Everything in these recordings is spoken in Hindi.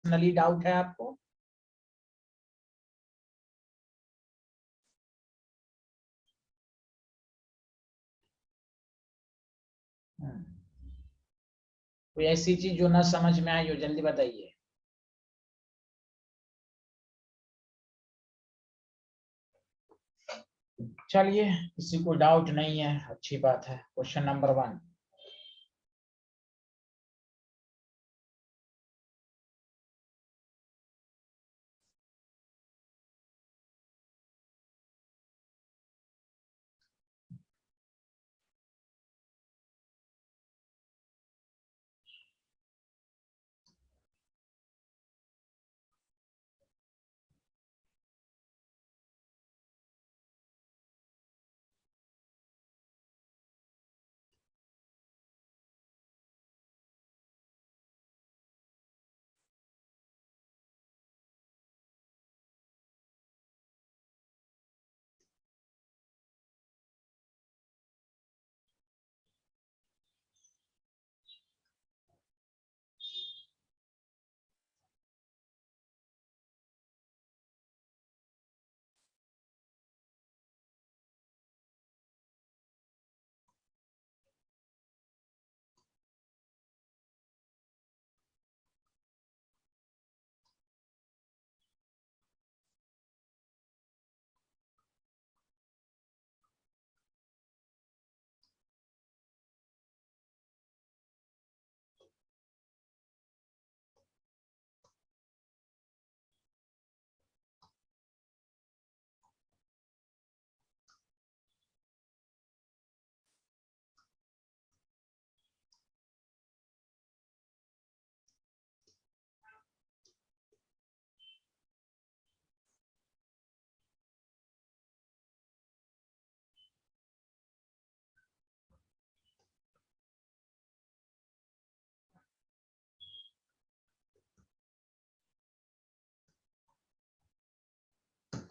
पर्सनली डाउट है आपको? कोई ऐसी चीज जो ना समझ में आई हो, जल्दी बताइए। चलिए, किसी को डाउट नहीं है, अच्छी बात है। Question number 1।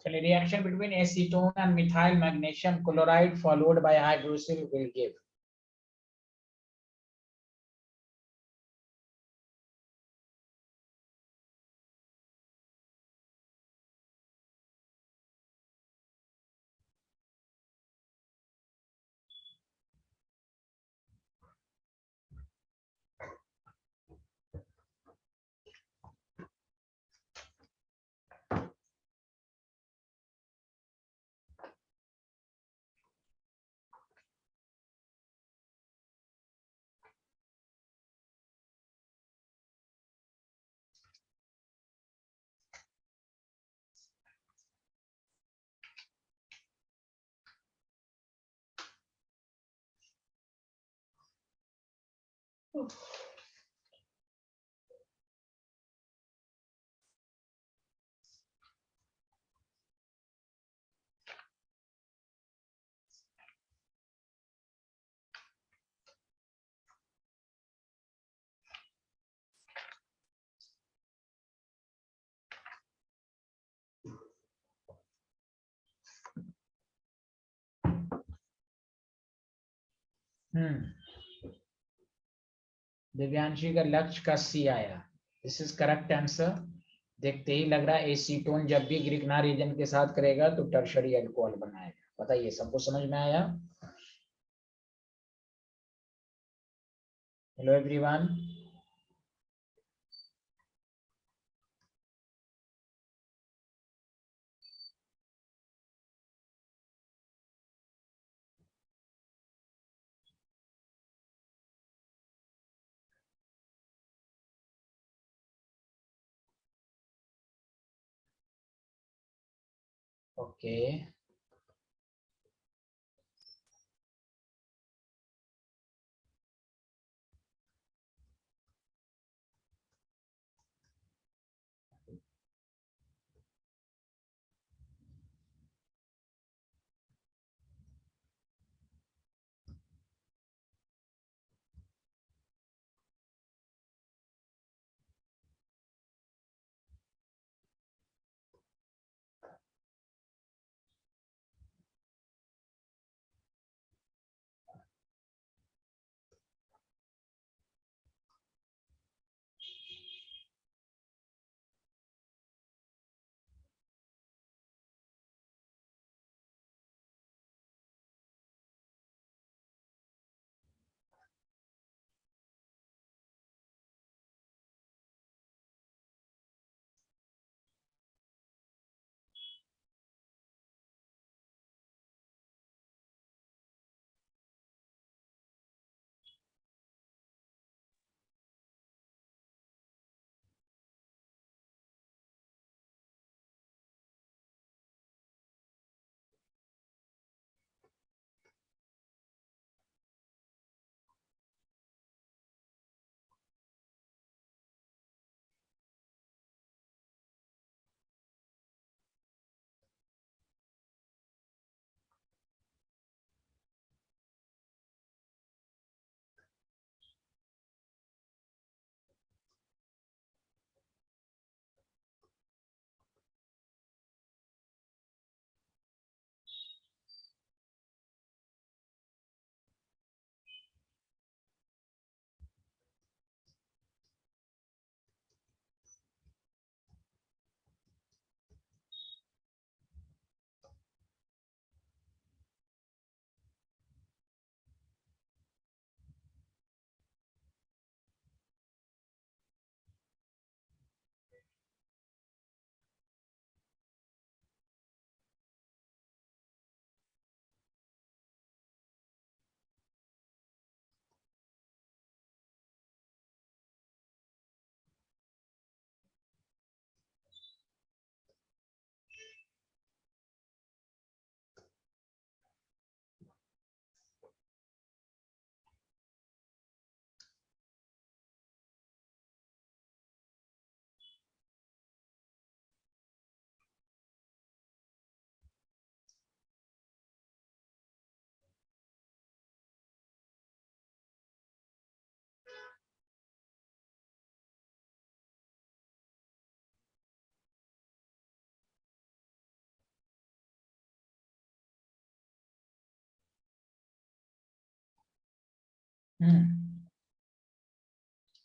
चलिए, reaction between acetone and methyl magnesium chloride followed by hydrolysis will give. Divyanshi का लक्ष्य का सी आया। This is correct answer. देखते ही लग रहा है एसीटोन जब भी ग्रिग्नार रीजन के साथ करेगा तो टर्शरी अल्कोहल बनाएगा। बताइए, सबको समझ में आया? Hello everyone. ओके,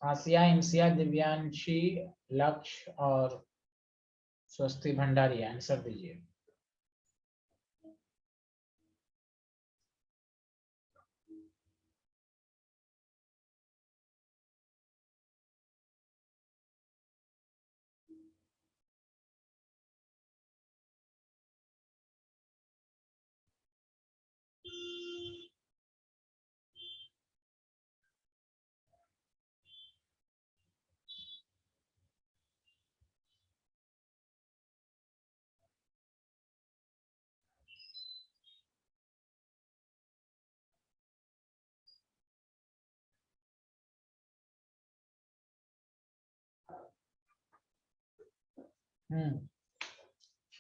आसिया, इंसिया, दिव्यांशी, लक्ष्य और स्वस्ति भंडारी, आंसर दीजिए।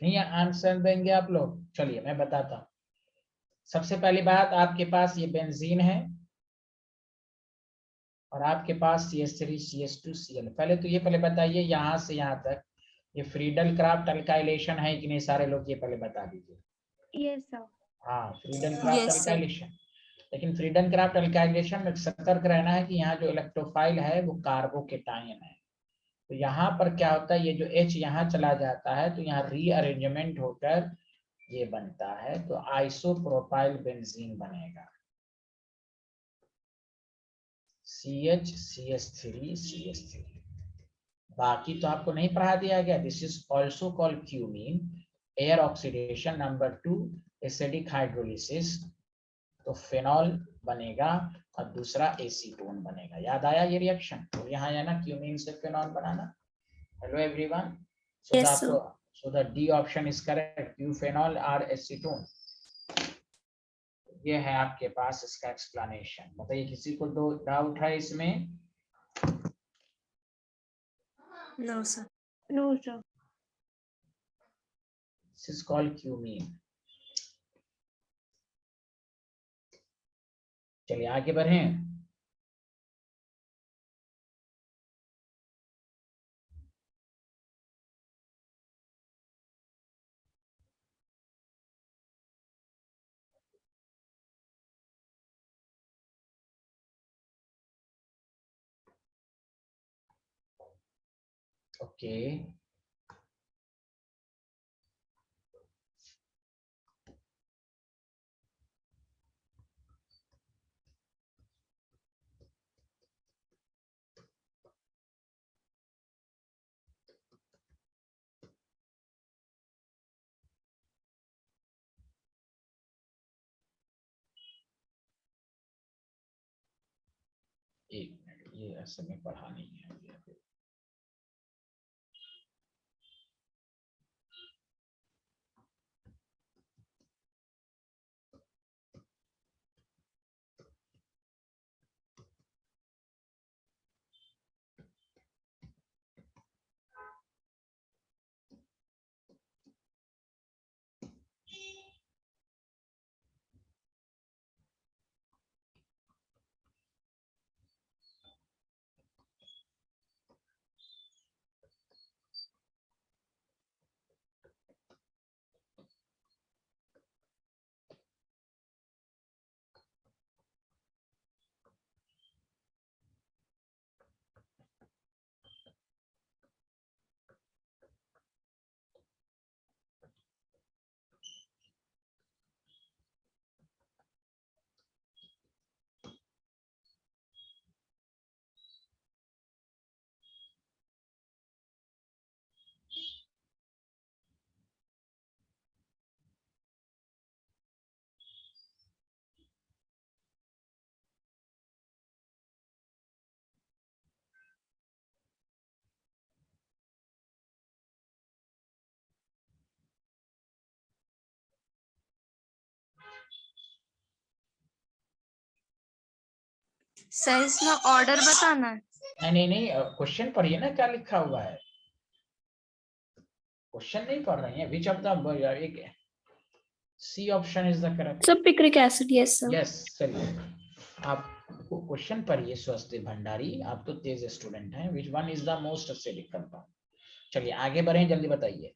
नहीं आंसर देंगे आप लोग? चलिए मैं बताता हूँ। सबसे पहली बात, आपके पास ये बेंजीन है और आपके पास CH3 CH2 Cl। पहले तो ये पहले बताइए यहाँ से यहाँ तक ये फ्रीडल क्राफ्ट अल्काइलेशन है कि नहीं, सारे लोग ये पहले बता दीजिए। Yes sir. हाँ, Friedel Crafts Yes, sir. Alkylation. लेकिन फ्रीडल क्राफ्ट अल्काइलेशन में सतर्क रहना है कि यहाँ जो इलेक्ट्रोफाइल है वो कार्बोकेटायन है। तो यहाँ पर क्या होता है, ये जो H यहाँ चला जाता है तो यहाँ रीअरेंजमेंट होकर ये बनता है, तो आइसोप्रोपाइल बेंजीन बनेगा। CH CH3 CH3। बाकी तो आपको नहीं पढ़ा दिया गया। This is also called cumene, air oxidation. Number 2 acidic hydrolysis, तो फेनॉल बनेगा और दूसरा एसीटोन बनेगा। याद आया ये रिएक्शन? तो यहाँ है ना क्यूमीन से phenol banana. Hello everyone, Yes, sir. so the D option is correct, क्यूफेनॉल और एसीटोन। ये है आपके पास इसका एक्सप्लेनेशन। बताइए किसी को दो डाउट है इसमें? No, sir. No sir. This is called cumene. चलिए आगे बढ़ें। ओके, एक मिनट, ये ऐसे में पढ़ा नहीं है। सर इसमें ऑर्डर बताना है। नहीं नहीं, क्वेश्चन पढ़िए ना क्या लिखा हुआ है। क्वेश्चन नहीं पढ़ रही है। विच ऑफ द, एक C option is the correct. Sir, picric acid, yes, sir. Yes, चलिए आप क्वेश्चन पढ़िए। स्वस्ति भंडारी, आप तो तेज स्टूडेंट हैं। Which one is the most acidic compound? चलिए आगे बढ़े, जल्दी बताइए।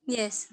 Yes.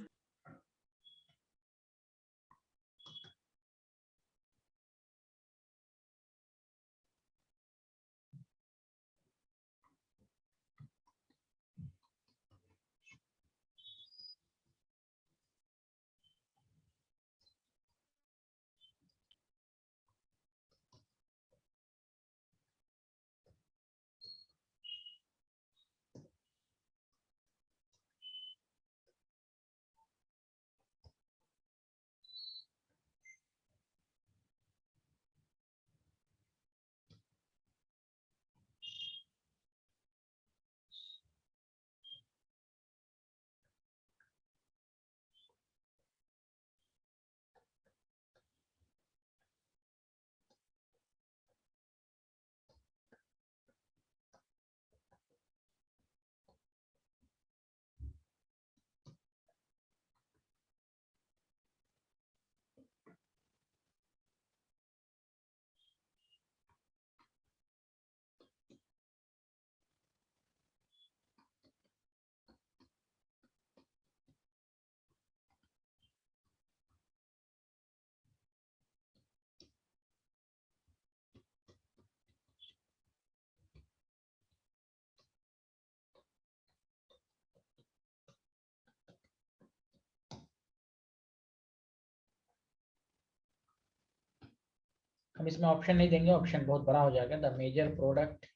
हम इसमें ऑप्शन नहीं देंगे, ऑप्शन बहुत बड़ा हो जाएगा। द मेजर प्रोडक्ट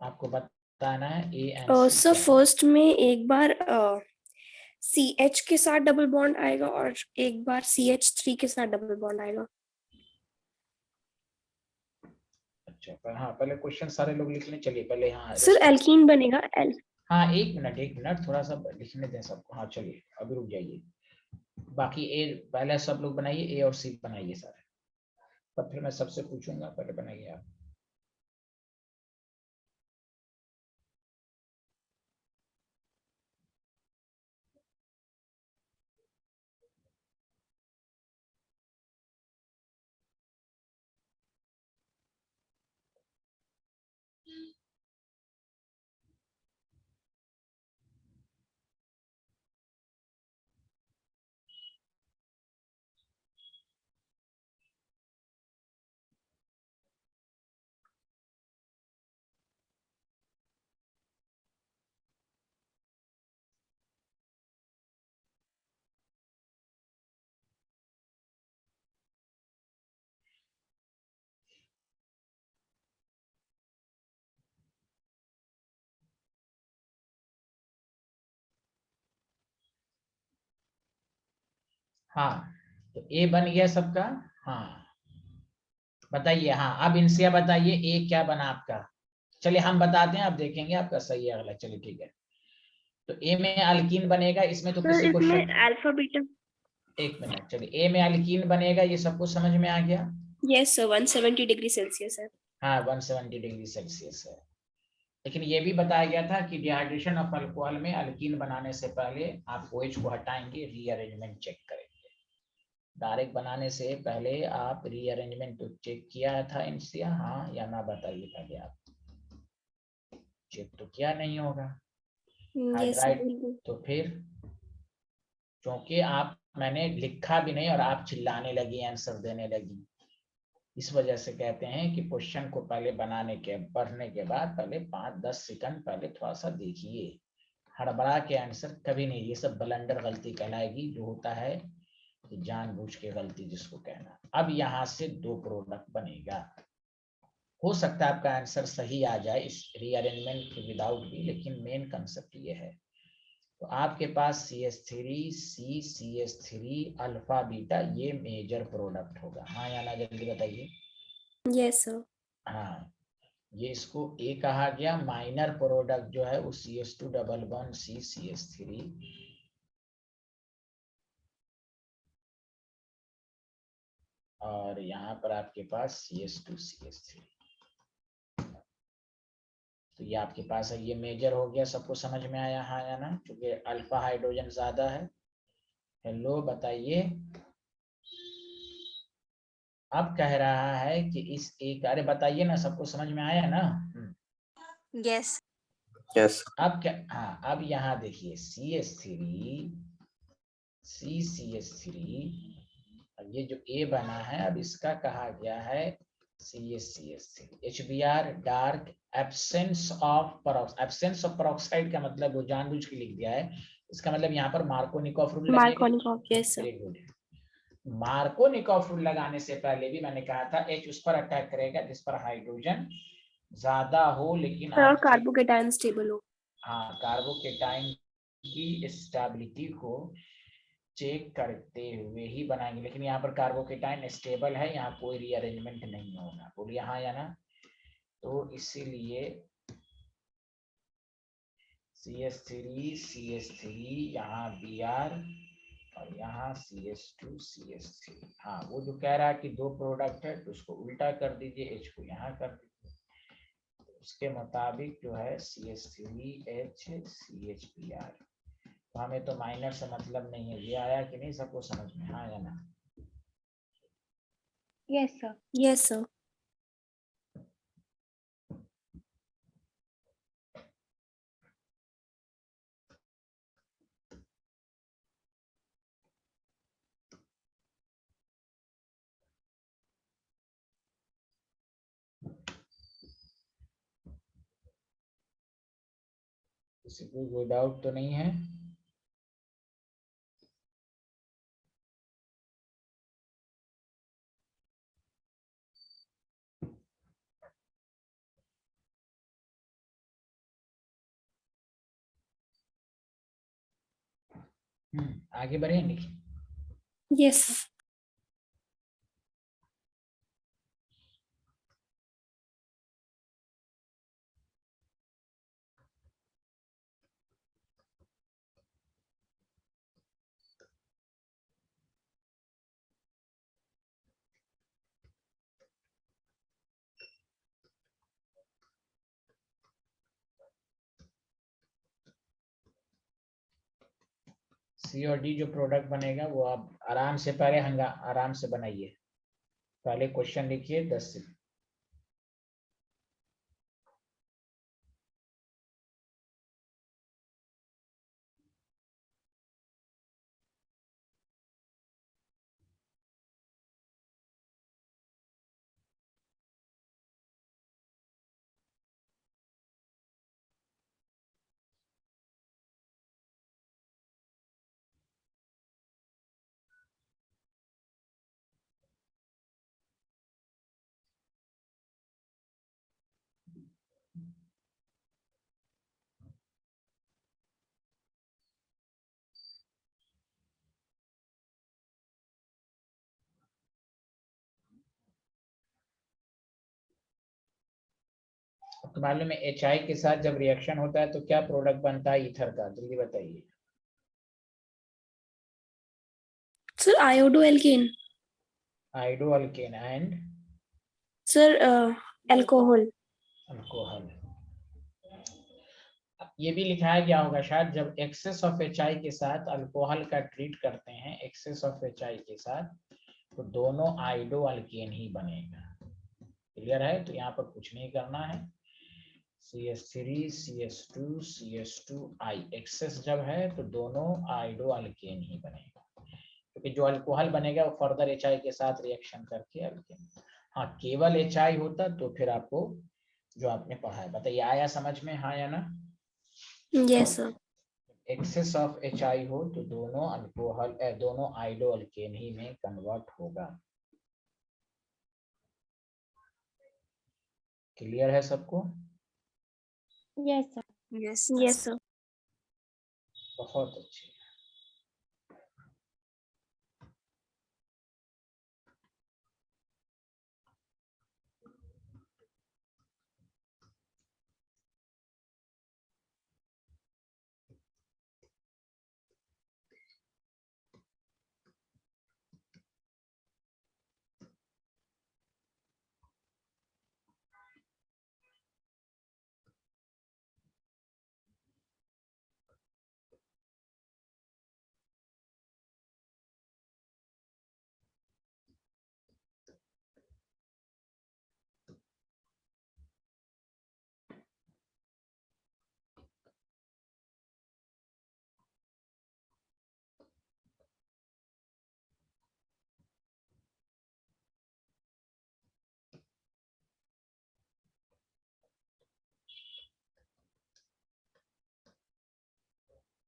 आपको बताना है ए एंड सी सर क्या है। फर्स्ट में एक बार CH के साथ डबल बॉन्ड आएगा और एक बार CH3 के साथ डबल बॉन्ड आएगा। अच्छा, हाँ पहले क्वेश्चन सारे लोग लिख लें। चलिए पहले हाँ सर एल्कीन बनेगा हाँ एक मिनट थोड़ा सा लिखने दें सबको। हाँ चलिए अभी रुक जाइए, बाकी ए पहले सब लोग बनाइए, ए और सी बनाइए सारे, तब फिर मैं सबसे पूछूंगा। पहले बनाइए आप। हाँ तो ए बन गया सबका। हाँ बताइए, हाँ अब इनसे बताइए ए क्या बना आपका। चलिए हम बताते हैं, आप देखेंगे आपका सही है गलत। चलिए ठीक है, तो ए में अल्कीन बनेगा। इसमें तो सर किसी को इसमें शक, अल्फा बीटा। एक मिनट, चलिए ए में अल्कीन बनेगा, ये सबको समझ में आ गया। यस सर 170 डिग्री सेल्सियस है। हाँ 170 डिग्री सेल्सियस है। लेकिन ये भी बताया गया था कि डिहाइड्रेशन ऑफ अल्कोहल में अल्कीन बनाने से पहले आप OH को हटाएंगे, रीअरेंजमेंट चेक करेंगे। डायरेक्ट बनाने से पहले आप रीअरेंजमेंट तो चेक किया था इनसे, हाँ या ना बताइए पहले आप। चेक तो किया नहीं होगा यस सर हाइड्राइड, बिल्कुल। तो फिर क्योंकि आप, मैंने लिखा भी नहीं और आप चिल्लाने लगी, आंसर देने लगी, इस वजह से कहते हैं कि क्वेश्चन को पहले बनाने के, पढ़ने के बाद पहले 5-10 सेकंड पहले थोड़ा सा देखिए। हड़बड़ा के आंसर कभी नहीं, ये सब ब्लंडर गलती कहलाएगी, जो होता है जानबूझ के गलती जिसको कहना। अब यहाँ से 2 प्रोडक्ट बनेगा। हो सकता है आपका आंसर सही आ जाए इस रीअरेंजमेंट के विदाउट भी, लेकिन मेन कंसेप्ट ये है। तो आपके पास CH3 CH3 अल्फा बीटा, ये मेजर प्रोडक्ट होगा। हाँ या ना जल्दी बताइए। Yes sir. हाँ ये इसको ए कहा गया। माइनर प्रोडक्ट जो है वो CH2 double bond C CH3, और यहाँ पर आपके पास CH2 CH3। तो ये आपके पास है, ये मेजर हो गया। सबको समझ में आया हाँ या ना, क्योंकि अल्फा हाइड्रोजन ज्यादा है। हेलो बताइए। अब कह रहा है कि इस एक, अरे बताइए ना, सबको समझ में आया ना। यस। यस अब क्या, हाँ अब यहाँ देखिए CH3 CH3, ये जो ए बना है, अब इसका कहा गया है CH3 HBr dark absence of peroxide. Absence of peroxide का मतलब वो जानबूझ के लिख दिया है, इसका मतलब यहाँ पर मार्कोनिकॉफ रूल लगेगा। Markovnikov yes sir. Very good. Markovnikov rule लगाने से पहले भी मैंने कहा था H उस पर अटैक करेगा जिस पर हाइड्रोजन ज्यादा हो, लेकिन और आप कार्बोकेटायन स्टेबल हो। हाँ कार्बोकेटाइन की स्टेबिलिटी को चेक करते हुए ही बनाएंगे। लेकिन यहाँ पर कार्बोकेटाइन स्टेबल है, यहाँ कोई रीअरेंजमेंट नहीं होगा। बोलिए हाँ या ना। तो इसीलिए CH3 यहाँ Br और यहाँ CH2 CH3। हाँ वो जो कह रहा है कि 2 प्रोडक्ट है तो उसको उल्टा कर दीजिए, H को यहाँ कर दीजिए। उसके मुताबिक जो है CH3H CHBr। तो हमें तो माइनर से मतलब नहीं है। ये आया कि नहीं सबको समझ में हाँ या ना। Yes sir. Yes sir. किसी को कोई डाउट तो नहीं है। आगे बढ़ेंगे। यस। सी और डी जो प्रोडक्ट बनेगा वो आप आराम से पहले आराम से बनाइए। पहले क्वेश्चन लिखिए 10 से। तो मालूम है HI के साथ जब रिएक्शन होता है तो क्या प्रोडक्ट बनता है ईथर का, जल्दी बताइए। Sir iodo alkane. Iodo alkane and sir alcohol. Alcohol. ये भी लिखाया गया होगा शायद, जब एक्सेस ऑफ HI के साथ अल्कोहल का ट्रीट करते हैं, एक्सेस ऑफ HI के साथ, तो दोनों आयोडो अल्केन ही बनेगा। क्लियर है? तो यहाँ पर कुछ नहीं करना है। CH3 CH2 CH2I एक्सेस जब है तो दोनों आयोडो अल्केन ही बनेगा, क्योंकि जो अल्कोहल बनेगा वो फर्दर HI के साथ रिएक्शन करके अल्केन। हाँ, केवल HI होता तो फिर आपको जो आपने पढ़ा है बताइए, आया समझ में, हाँ या ना? Yes sir. Excess of HI हो तो दोनों अल्कोहल दोनों आयोडो अल्केन ही में कन्वर्ट होगा। क्लियर है सबको? Yes sir. Yes sir. बहुत अच्छे।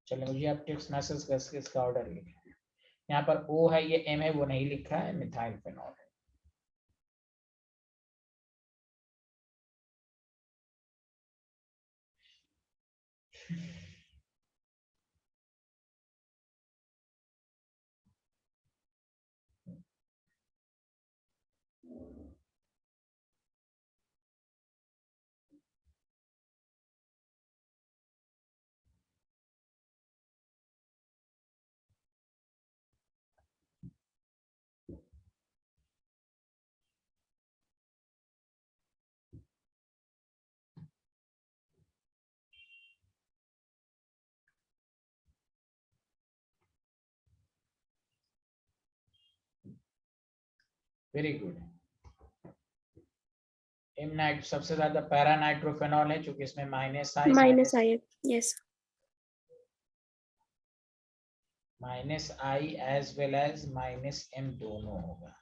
चलिए, मुझे आप टेक्स्ट मैसेज करके इसका ऑर्डर लिखें। यहाँ पर O है, ये M है, वो नहीं लिखा है, मिथाइल फेनॉल है। Very good. M नाइट सबसे ज्यादा पैरा नाइट्रोफेनॉल है, क्योंकि इसमें minus -I। Yes. -I as well as -M दोनों होगा।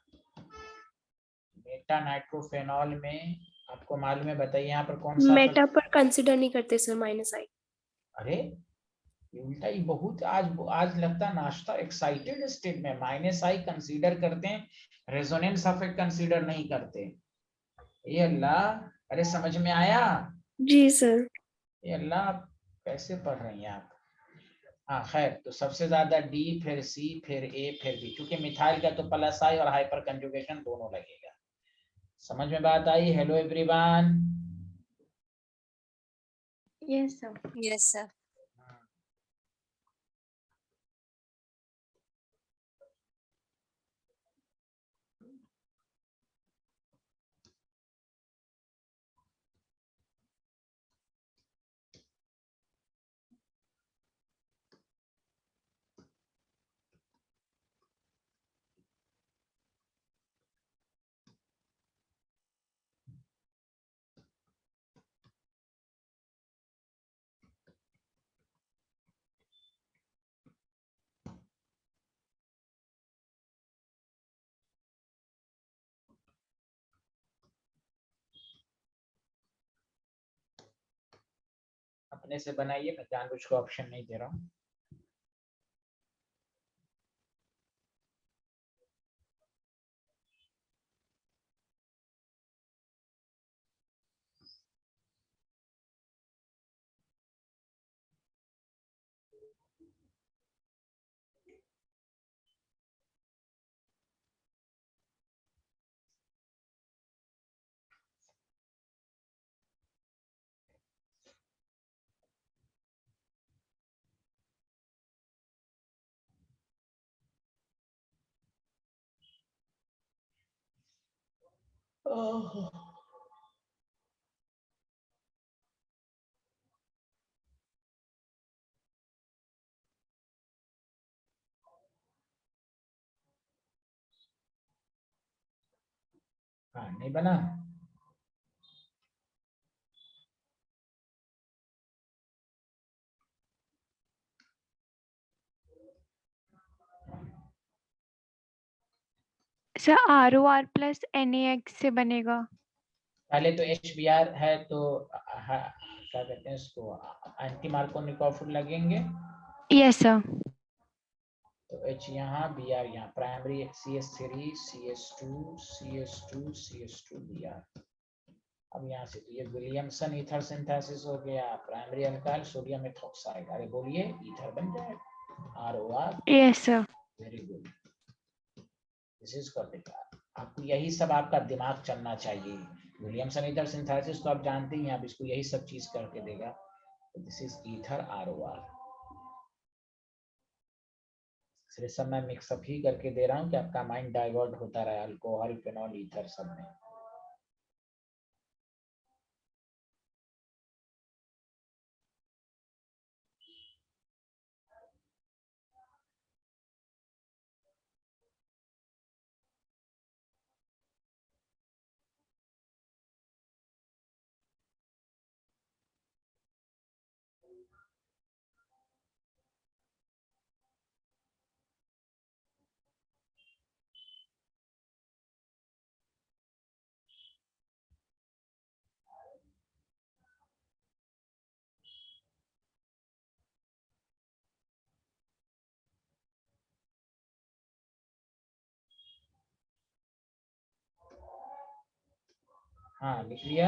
मेटा नाइट्रोफेनॉल में आपको मालूम है, बताइए यहाँ पर कौन सा? मेटा पर कंसीडर नहीं करते सर -I। अरे ये उल्टा ही बहुत आज लगता है नाश्ता एक्साइटेड स्टेट में। -I कंसीडर करते हैं, रेजोनेंस इफेक्ट कंसीडर नहीं करते। ये अल्लाह, अरे समझ में आया? जी सर। ये अल्लाह, कैसे पढ़ रही हैं आप? हाँ खैर, तो सबसे ज्यादा डी, फिर सी, फिर ए, फिर बी, क्योंकि मिथाइल का तो प्लस आई और हाइपर कंजुगेशन दोनों लगेगा। समझ में बात आई? Hello everyone. Yes sir. Yes sir. अपने से बनाइए, मैं जानबूझ के ऑप्शन नहीं दे रहा हूँ। ओह, हाँ नहीं बना। सर ROR प्लस NaX से बनेगा। पहले तो HBr है, तो क्या कहते हैं इसको, एंटी मार्कोनिकोव लगेंगे। Yes sir. तो H यहाँ, Br यहाँ, primary CH3 CH2 CH2 CH2 Br। अब यहाँ से तो ये विलियमसन ईथर सिंथेसिस हो गया, प्राइमरी अल्काइल सोडियम मेथॉक्साइड। अरे बोलिए, ईथर बन जाएगा, ROR। Yes sir. Very good, this is correct. आपको यही सब आपका दिमाग चलना चाहिए। विलियमसन ईथर सिंथेसिस तो आप जानते ही हैं, आप इसको यही सब चीज करके देगा। This is ether ROR। सिर्फ सब मैं मिक्सअप ही करके दे रहा हूँ कि आपका माइंड डाइवर्ट होता रहे अल्कोहल, फिनॉल, ईथर सब में। हाँ लिख लिया।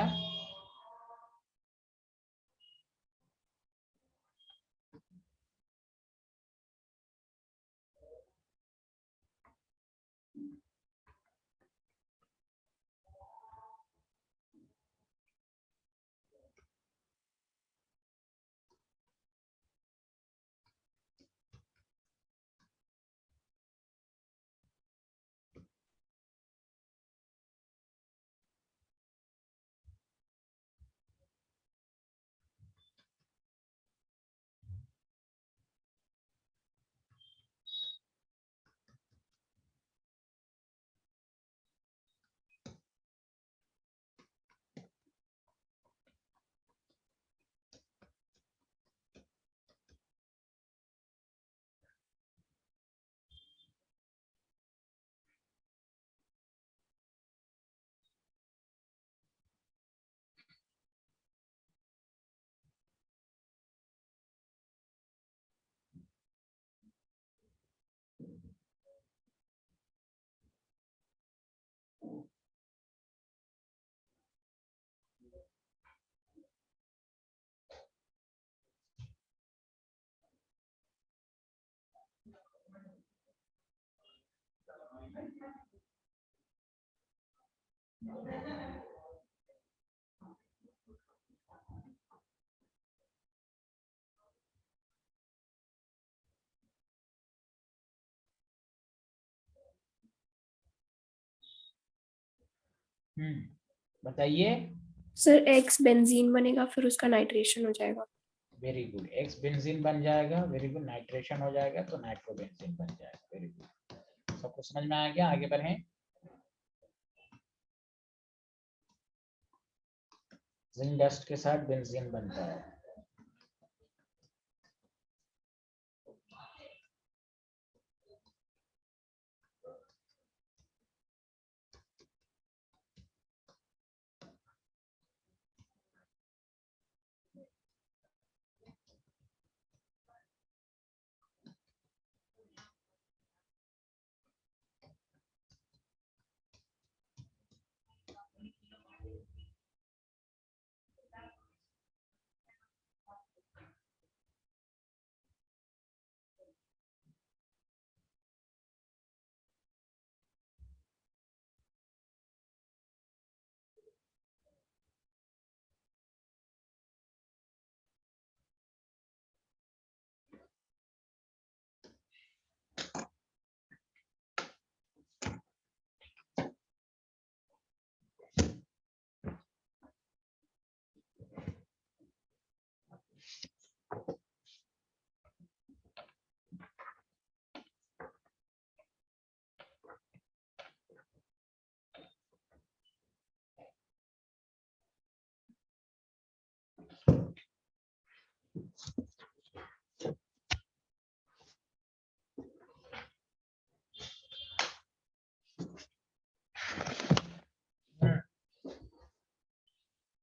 बताइए। सर एक्स बेंजीन बनेगा, फिर उसका नाइट्रेशन हो जाएगा। वेरी गुड, एक्स बेंजीन बन जाएगा, वेरी गुड, नाइट्रेशन हो जाएगा तो नाइट्रोबेंजीन बन जाएगा, वेरी गुड। सबको समझ में आ गया, आगे बढ़ें। जिंक डस्ट के साथ बेंजीन बनता है।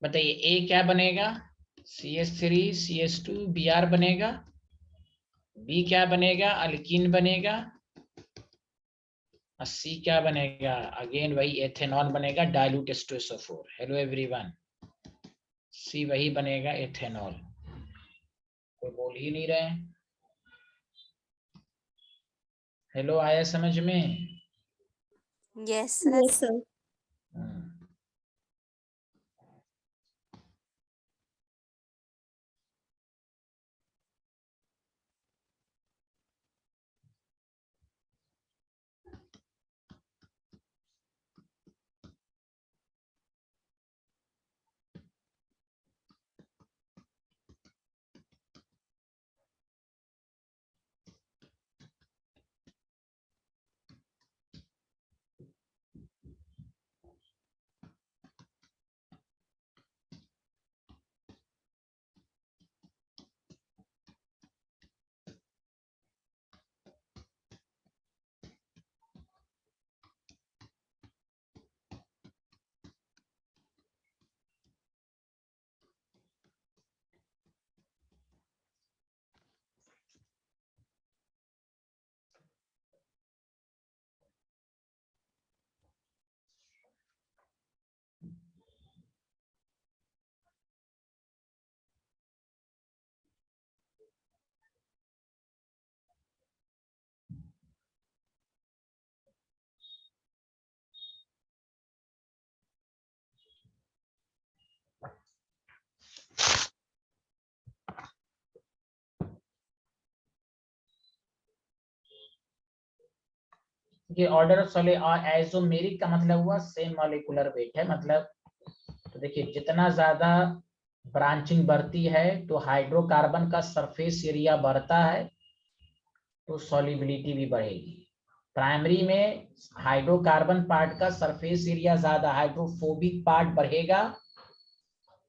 बताइए ए क्या बनेगा, CH3 CH2 Br बनेगा। बी क्या बनेगा, अल्कीन बनेगा। और सी क्या बनेगा, अगेन वही एथेनॉल बनेगा, डाइल्यूट H2SO4। हेलो एवरीवन, सी वही बनेगा, एथेनॉल। कोई बोल ही नहीं रहे। हेलो, आया समझ में? Yes yes sir. सर। हम्म। ये ऑर्डर ऑफ सोले आइसोमेरिक का मतलब हुआ सेम मॉलिक्यूलर वेट है, मतलब तो देखिए जितना ज्यादा ब्रांचिंग बढ़ती है तो हाइड्रोकार्बन का सरफेस एरिया बढ़ता है तो सॉल्युबिलिटी भी बढ़ेगी। प्राइमरी में हाइड्रोकार्बन पार्ट का सरफेस एरिया ज्यादा, हाइड्रोफोबिक पार्ट बढ़ेगा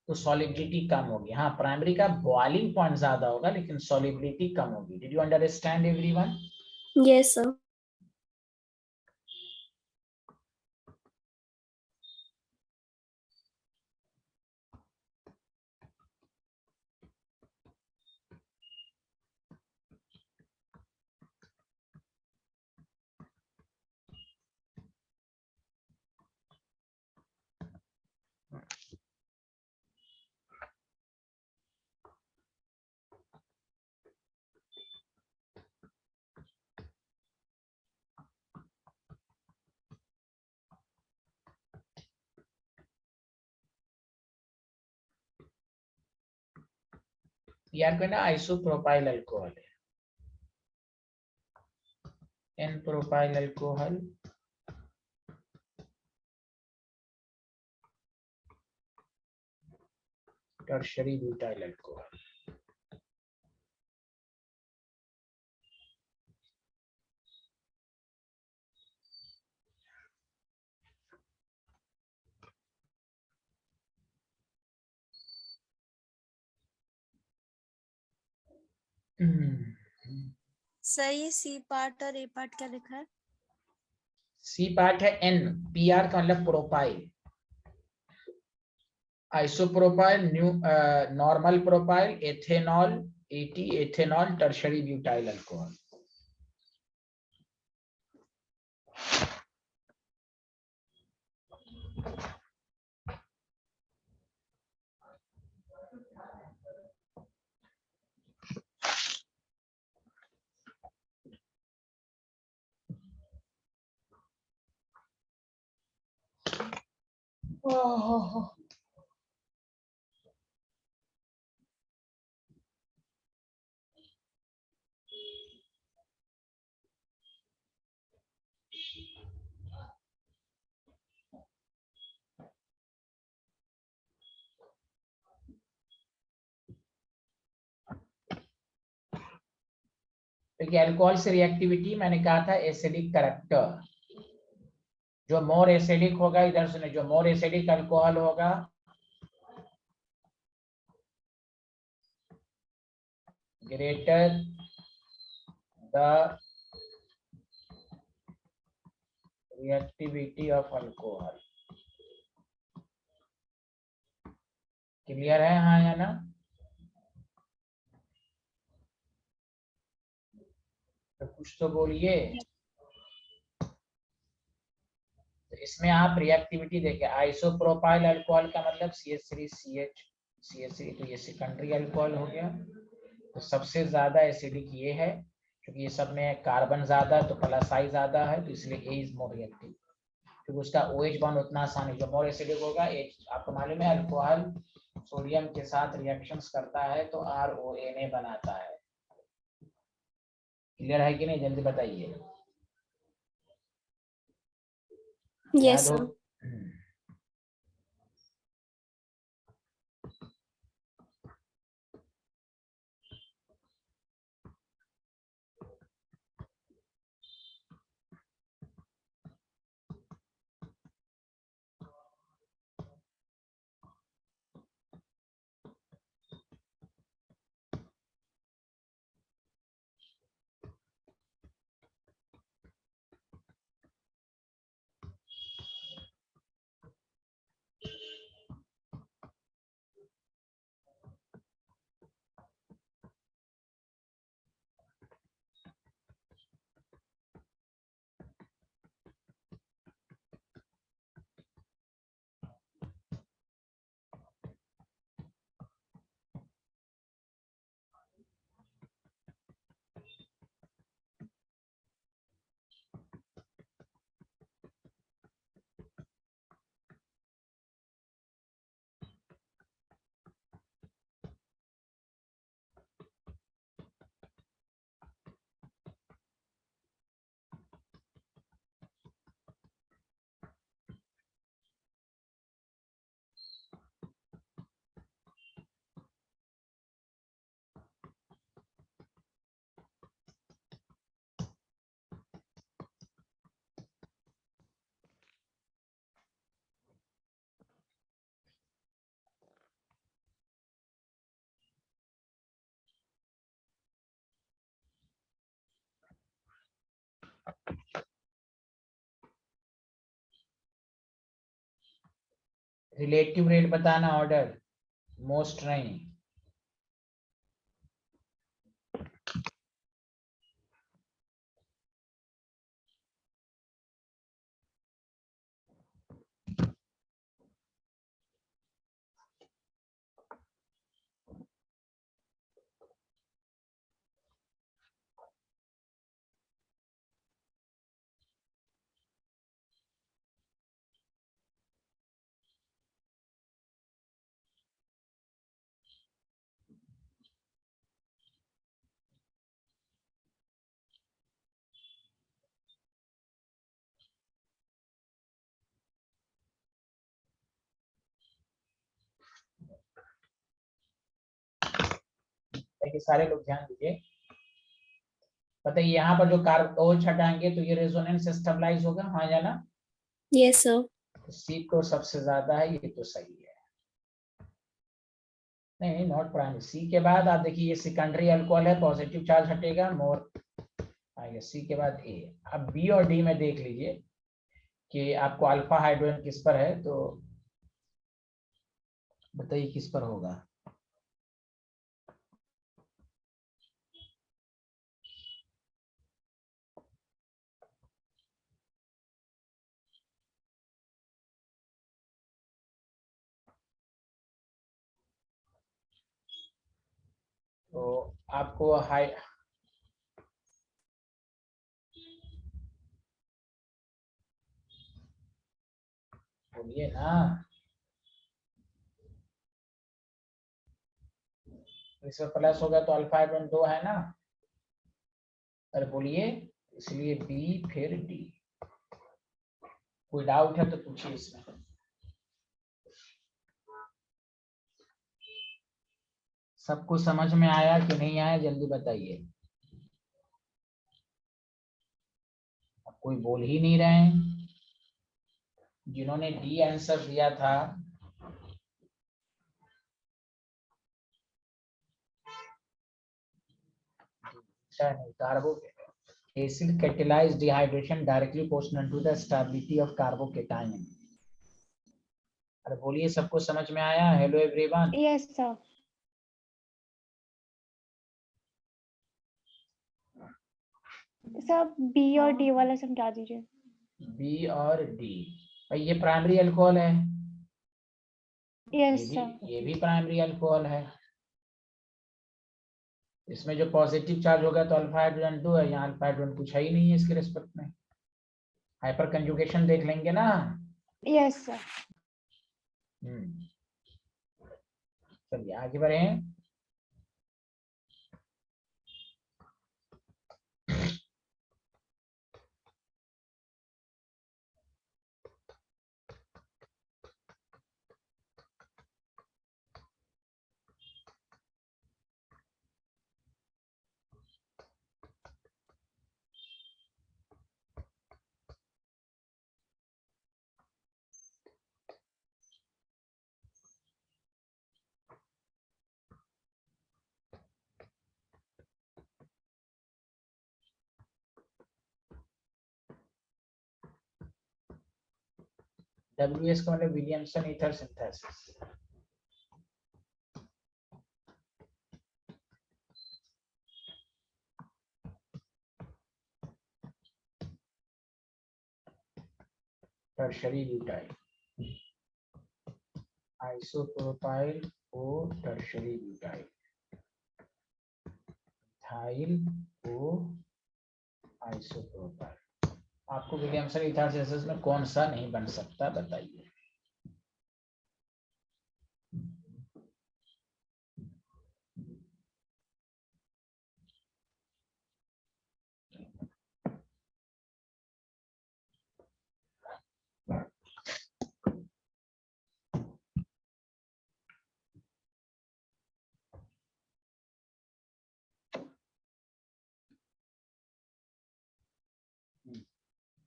तो सॉल्युबिलिटी कम होगी। हाँ, प्राइमरी का बॉइलिंग पॉइंट ज्यादा होगा लेकिन सॉल्युबिलिटी कम होगी। Did you understand everyone? Yes sir. PR को ना आइसोप्रोपाइल अल्कोहल है, n propyl alcohol tertiary butyl alcohol. Sir ये सी पार्ट और ए पार्ट क्या लिखा है? सी पार्ट है एन, पीआर का मतलब propyl, isopropyl, new normal propyl, ethanol, एटी एथेनॉल, टर्शरी ब्यूटाइल अल्कोहल। देखिए अल्कोहल से रिएक्टिविटी मैंने कहा था एसिडिक करेक्टर, जो मोर एसिडिक होगा, इधर सुने, जो मोर एसिडिक अल्कोहल होगा greater the reactivity of alcohol. Clear है? हाँ या ना? तो कुछ तो बोलिए। तो इसमें आप रिएक्टिविटी देखिए, आइसोप्रोपाइल अल्कोहल का मतलब CH3CH, CH3, तो ये सेकेंडरी अल्कोहल हो गया। तो सबसे ज्यादा एसिडिक ये है, क्योंकि ये सब में कार्बन ज्यादा है तो प्लस आई ज्यादा है, तो इसलिए ए इज मोर रिएक्टिव, क्योंकि उसका OH बॉन्ड उतना आसान है। जो मोर एसिडिक होगा, H, आपको मालूम है अल्कोहल सोडियम के साथ रिएक्शंस करता है तो RONA बनाता है। क्लियर है कि नहीं? जल्दी बताइए। यस याद हो? सर। रिलेटिव रेट बताना, ऑर्डर मोस्ट नहीं। देखिए सारे लोग ध्यान दीजिए, पता है यहाँ पर जो कार्ब OH हटाएंगे तो ये रेजोनेंस स्टेबलाइज होगा, हाँ या ना? Yes sir. सी को सबसे ज्यादा है, ये तो सही है। नहीं नॉट प्राइमरी, सी के बाद आप देखिए ये सेकेंडरी अल्कोहल है, पॉजिटिव चार्ज हटेगा, मोर आएगा सी के बाद ए। अब बी और डी में देख लीजिए कि आपको अल्फा हाइड्रोजन किस पर है, तो बताइए किस पर होगा। तो आपको हाई बोलिए ना, इसमें प्लस होगा तो अल्फा हाइड्रोजन 2 है ना, अरे बोलिए, इसलिए बी फिर डी। कोई डाउट है तो पूछिए इसमें। सबको समझ में आया कि नहीं आया जल्दी बताइए। अब कोई बोल ही नहीं रहे हैं, जिन्होंने डी आंसर दिया था कार्बो acid catalyzed dehydration directly proportional to the stability of carbocation। अरे बोलिए सबको समझ में आया? Hello everyone. Yes sir. Sir B और डी वाला समझा दीजिए। बी और डी, भाई ये प्राइमरी अल्कोहल है, यस सर। ये भी प्राइमरी अल्कोहल है। इसमें जो पॉजिटिव चार्ज होगा तो अल्फा हाइड्रोजन 2 है, यहाँ अल्फा हाइड्रोजन कुछ है ही नहीं है इसके रिस्पेक्ट में। हाइपर कंजुगेशन देख लेंगे ना। Yes sir. चलिए आगे बढ़े। WS का मतलब Williamson ether synthesis. Tertiary butyl, isopropyl O tertiary butyl, ethyl O isopropyl. आपको विलियमसन ईथर सिंथेसिस में कौन सा नहीं बन सकता बताइए।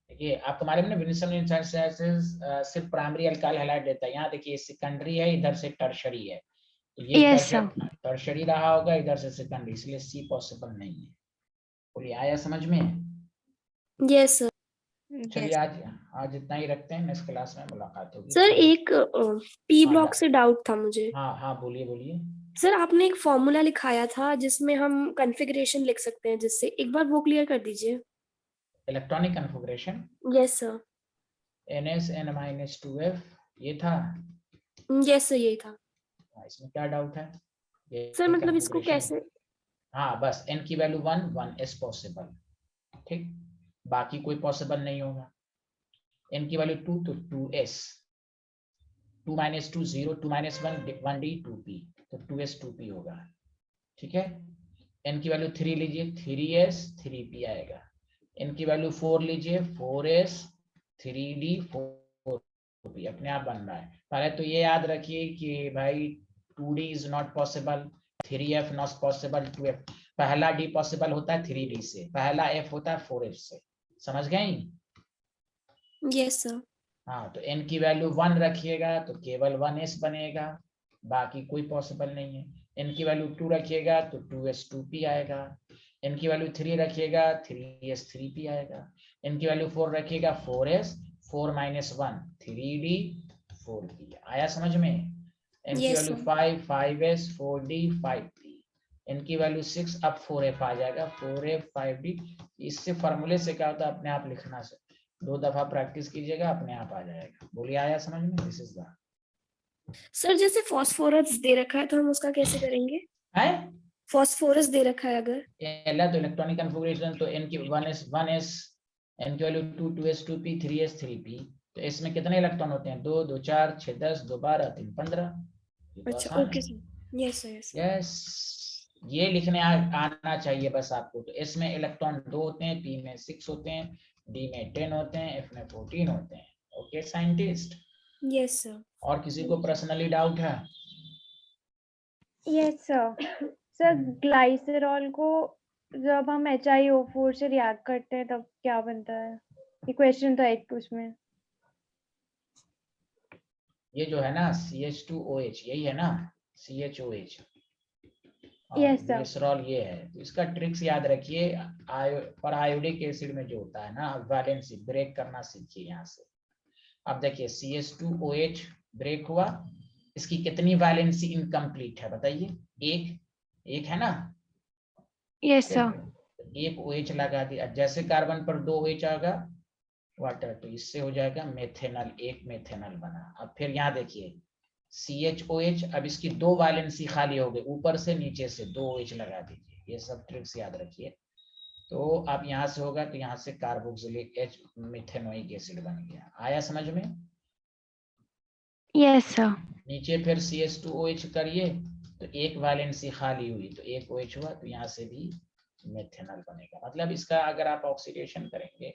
देखिए आपके हमारे में विलियमसन ईथर सिंथेसिस सिर्फ प्राइमरी अल्काइल हैलाइड देता है, यहाँ देखिए सेकेंडरी है, इधर से टर्शरी है, तो ये यस सर। टर्शरी रहा होगा, इधर से सेकेंडरी, इसलिए सी पॉसिबल नहीं है। बोलिए आया समझ में? Yes sir. चलिए आज इतना ही रखते हैं, नेक्स्ट क्लास में मुलाकात होगी। सर एक पी हाँ, ब्लॉक से डाउट था मुझे। हाँ बोलिए बोलिए। सर आपने एक फॉर्मूला लिखाया था जिसमें हम कॉन्फ़िगरेशन लिख सकते हैं, जिससे एक बार वो क्लियर कर दीजिए। Electronic configuration yes sir. NsN-2F, ये था। यस सर यही था। इसमें क्या डाउट है? ये सर मतलब इसको configuration कैसे? हाँ बस n की वैल्यू 1 is पॉसिबल, ठीक, बाकी कोई पॉसिबल नहीं होगा। n की वैल्यू 2 तो 2s, 2 - 2 0, 2 - 1 1d 2p, तो 2s 2p होगा, ठीक है। n की वैल्यू 3 लीजिए, 3s 3p आएगा। n की वैल्यू 4 लीजिए, 4s 3d 4p, अपने आप बन रहा है। पहले तो ये याद रखिए कि भाई 2d is not possible, 3f not possible, 2f। पहला डी पॉसिबल होता है 3d से, पहला f होता है 4f से। समझ गई? Yes sir. हाँ, तो n की वैल्यू 1 रखिएगा तो केवल 1s बनेगा, बाकी कोई पॉसिबल नहीं है। n की वैल्यू 2 रखिएगा तो 2s 2p आएगा। n की वैल्यू 3 रखिएगा 3s 3p आएगा। n की वैल्यू 4 रखिएगा 4s 4 - 1 3d 4p आया समझ में? n की Yes, value sir. 5 5s 4d 5p। n की वैल्यू 6, अब 4f आ जाएगा 4f 5d। इससे फॉर्मूले से क्या होता है अपने आप लिखना से, 2 दफा प्रैक्टिस कीजिएगा अपने आप आ जाएगा। बोलिए आया समझ में? दिस इज द सर जैसे फास्फोरस दे रखा है तो हम उसका कैसे करेंगे? है। फास्फोरस दे रखा है अगर, पहला तो इलेक्ट्रॉनिक कन्फिगरेशन, तो n की 1s n की value 2 2s 2p 3s 3p। तो इसमें कितने इलेक्ट्रॉन होते हैं? 2 2 4 6 10 2 12 3 15। ये तो अच्छा आसान ओके है। Sir. Yes sir yes. Yes, ये लिखने आना चाहिए बस आपको। तो इसमें इलेक्ट्रॉन 2 होते हैं, p में 6 होते हैं, d में 10 होते हैं, f में 14 होते हैं। Okay scientist, yes sir. और किसी को पर्सनली डाउट है? Yes sir. सर ग्लाइसरॉल को जब हम HiO4 से रिएक्ट करते हैं तब क्या बनता है? ये क्वेश्चन था एक उसमें। ये जो है ना CH2OH, यही है ना CHOH, और Yes, sir. ग्लिसरॉल ये है। तो इसका ट्रिक्स याद रखिए। पर आयोडिक एसिड में जो होता है ना, वैलेंसी ब्रेक करना सीखिए यहाँ से। अब देखिए CH2OH ब्रेक हुआ, इसकी कितनी वैलेंसी इनकम्प्लीट है बताइए? एक है ना? Yes sir. एक OH लगा दिया, जैसे कार्बन पर 2 OH आएगा वाटर, तो इससे हो जाएगा मेथेनल, एक मेथेनल बना। अब फिर यहाँ देखिए CHOH, अब इसकी 2 वैलेंसी खाली हो गई, ऊपर से नीचे से 2 OH लगा दीजिए। ये सब ट्रिक्स याद रखिए। तो अब यहाँ से होगा तो यहाँ से कार्बोक्सिलिक H मिथेनोइक एसिड बन गया। आया समझ में? Yes sir. नीचे फिर CH2OH करिए तो एक वैलेंसी खाली हुई, तो एक OH हुआ, तो यहाँ से भी मेथेनल बनेगा। मतलब इसका अगर आप ऑक्सीडेशन करेंगे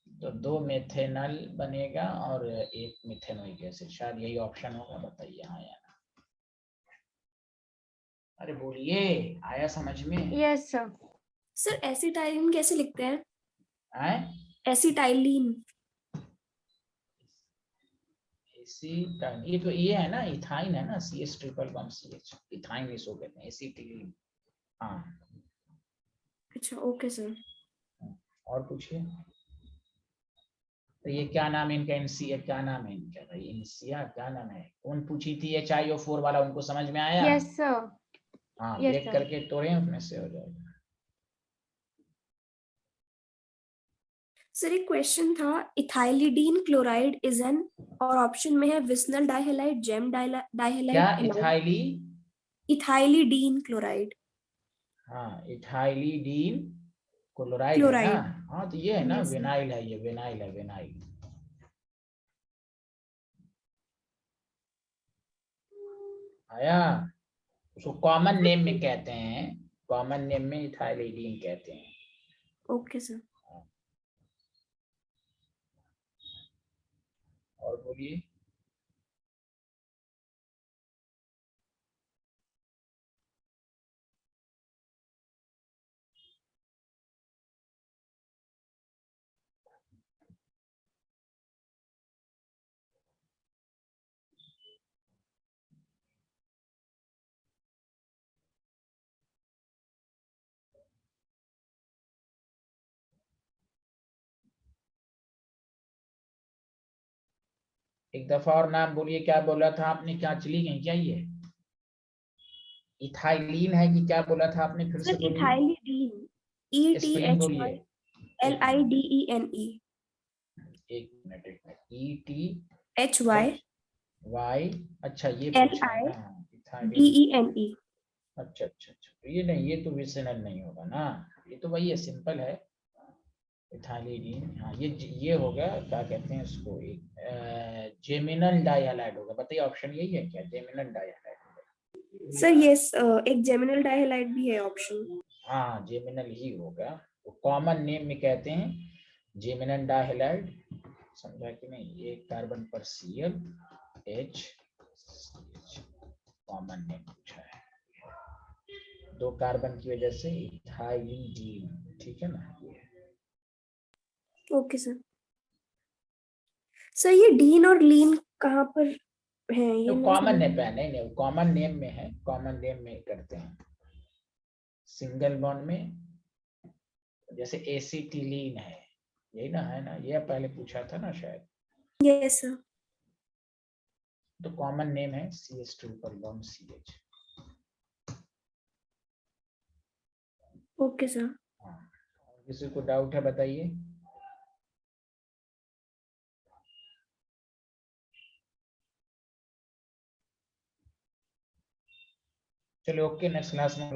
तो 2 मेथेनल बनेगा और एक मिथेनोइक एसिड। शायद यही ऑप्शन होगा, बताइए हाँ या ना। अरे बोलिए, आया समझ में? Yes sir. सर एसिटाइलिन कैसे लिखते हैं? आए एसिटाइलिन। ये तो ये है ना, इथाइन है ना, CH triple bond CH, ethyne इसको कहते हैं, एसिटिलीन। हाँ, अच्छा ओके सर। और पूछिए। तो ये क्या नाम है इनका? इनसिया, क्या नाम है इनका भाई? इनसिया क्या नाम है? कौन पूछी थी HiO4 वाला? उनको समझ में आया? Yes sir. हाँ, Yes, ब्रेक sir. करके तोड़े उसमें से हो जाएगा। सर एक क्वेश्चन था, इथाइलिडीन क्लोराइड इज एन, और ऑप्शन में है विस्नल डाइहैलाइड, जेम क्या डाइहैलाइड, इथाइली? Ethylidene chloride. हाँ, इथाइलिडीन क्लोराइड है ना? क्लोराइड। हाँ, तो ये है ना, Yes, sir. विनाइल है, ये विनाइल है, विनाइल। आया? उसको कॉमन नेम में कहते हैं, कॉमन नेम में इथाइलिडीन कहते हैं। Okay sir. और बोलिए। एक दफा और नाम बोलिए, क्या बोला था आपने? क्या चली गई क्या ये? इथाइलिन है कि क्या बोला था आपने? फिर से सर बोलिए, इथाइलिडीन, स्पेलिंग बोलिए। ETHYLIDENE, एक मिनट ETHY, अच्छा ये पूछा है ना इथाइलिन। HYDENE। अच्छा अच्छा अच्छा, तो ये नहीं, ये तो विसेनल नहीं होगा ना, ये तो वही है, सिंपल है इथाइलिन। हाँ, ये होगा, क्या कहते हैं इसको, एक जेमिनल डाइहैलाइड होगा। बताइए ऑप्शन यही है क्या? जेमिनल डाइहैलाइड होगा। सर यस, एक जेमिनल डाइहैलाइड भी है ऑप्शन। हाँ, जेमिनल ही होगा। तो कॉमन नेम में कहते हैं जेमिनल डाइहैलाइड। समझा कि नहीं? ये कार्बन पर ClH, कॉमन नेम पूछा है। 2 कार्बन की वजह से इथाइलीन, ठीक है ना। Okay sir. सर ये डीन और लीन कहाँ पर है? ये तो नहीं कॉमन समझ- नेम है, नहीं कॉमन नेम में है, कॉमन नेम में करते हैं सिंगल बॉन्ड में। जैसे एसिटिलीन है, यही ना है ना, ये पहले पूछा था ना शायद। Yes sir. तो कॉमन नेम है CH triple bond CH। Okay sir. हाँ, किसी को डाउट है बताइए। चलो ओके, नेक्स्ट क्लास में